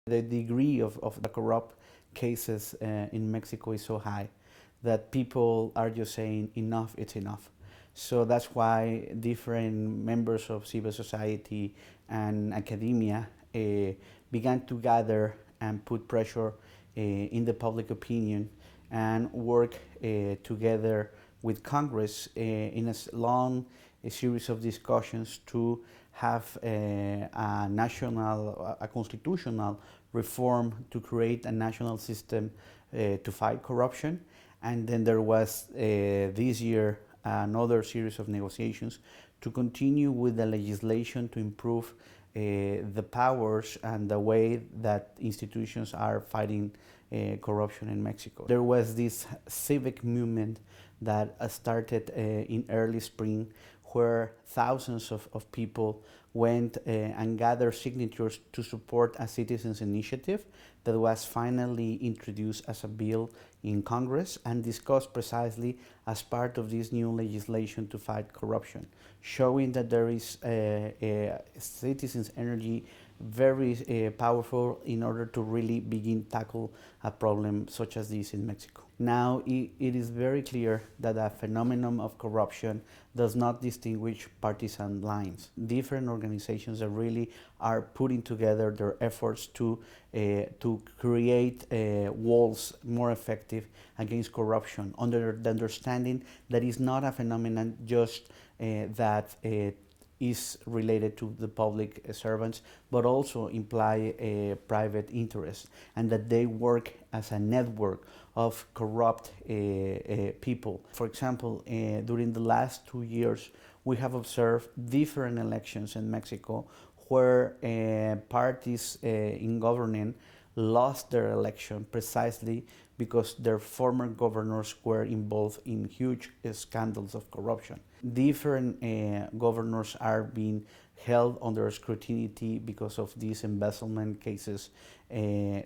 The degree of the corrupt cases in Mexico is so high that people are just saying enough, it's enough. So that's why different members of civil society and academia began to gather and put pressure in the public opinion and work together with Congress in a long series of discussions to have a national, a constitutional reform to create a national system to fight corruption. And then there was this year another series of negotiations to continue with the legislation to improve the powers and the way that institutions are fighting corruption in Mexico. There was this civic movement that started in early spring, where thousands of people went and gathered signatures to support a citizens' initiative that was finally introduced as a bill in Congress and discussed precisely as part of this new legislation to fight corruption, showing that there is a citizens' energy very powerful in order to really begin tackle a problem such as this in Mexico. Now, it is very clear that a phenomenon of corruption does not distinguish partisan lines. Different organizations that really are putting together their efforts to create walls more effective against corruption, under the understanding that is not a phenomenon just that is related to the public servants, but also imply a private interest, and that they work as a network of corrupt people. For example, during the last 2 years, we have observed different elections in Mexico where parties in governing lost their election precisely because their former governors were involved in huge scandals of corruption. Different governors are being held under scrutiny because of these embezzlement cases.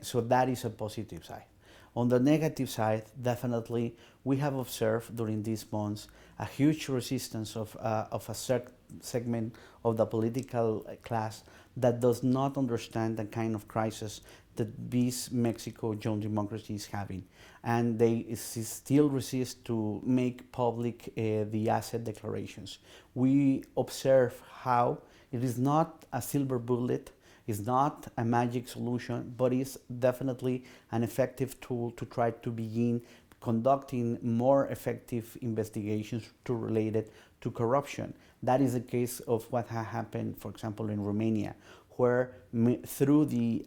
So that is a positive side. On the negative side, definitely, we have observed during these months a huge resistance of a segment of the political class that does not understand the kind of crisis that this Mexico young democracy is having. And they still resist to make public the asset declarations. We observe how it is not a silver bullet, it's not a magic solution, but it's definitely an effective tool to try to begin conducting more effective investigations related to corruption. That is the case of what has happened, for example, in Romania, where through the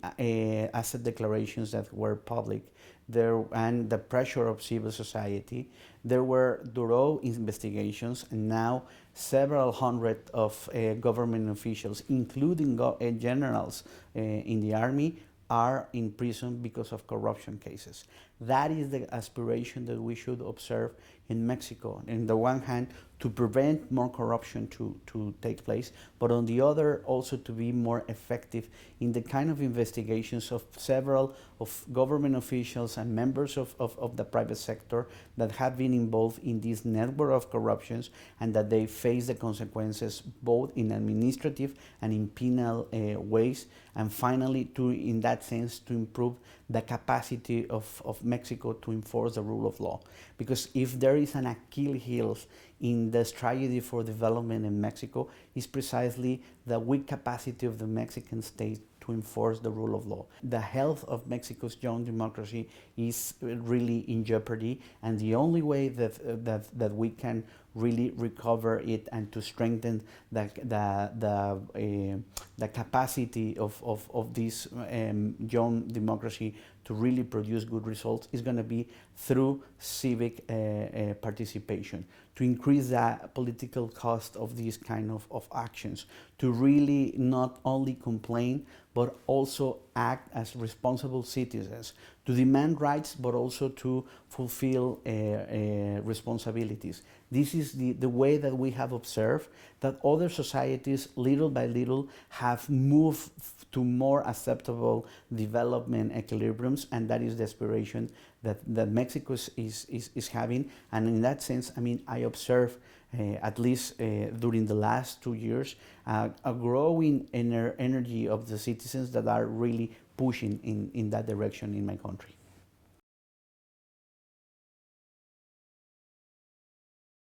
asset declarations that were public there and the pressure of civil society, there were thorough investigations, and now several hundred of government officials, including generals in the army, are in prison because of corruption cases. That is the aspiration that we should observe in Mexico. On the one hand, to prevent more corruption to take place, but on the other, also to be more effective in the kind of investigations of several of government officials and members of the private sector that have been involved in this network of corruptions, and that they face the consequences both in administrative and in penal ways, and finally, to, in that sense, to improve the capacity of Mexico to enforce the rule of law. Because if there is an Achilles heel in the strategy for development in Mexico, is precisely the weak capacity of the Mexican state to enforce the rule of law. The health of Mexico's young democracy is really in jeopardy, and the only way that we can really recover it and to strengthen the capacity of this young democracy to really produce good results is going to be through civic participation, to increase the political cost of these kind of actions, to really not only complain but also act as responsible citizens, to demand rights but also to fulfill responsibilities. This is the way that we have observed that other societies, little by little, have moved to more acceptable development equilibriums, and that is the aspiration that Mexico is having. And in that sense, I mean, I observe at least during the last 2 years, a growing energy of the citizens that are really pushing in that direction in my country.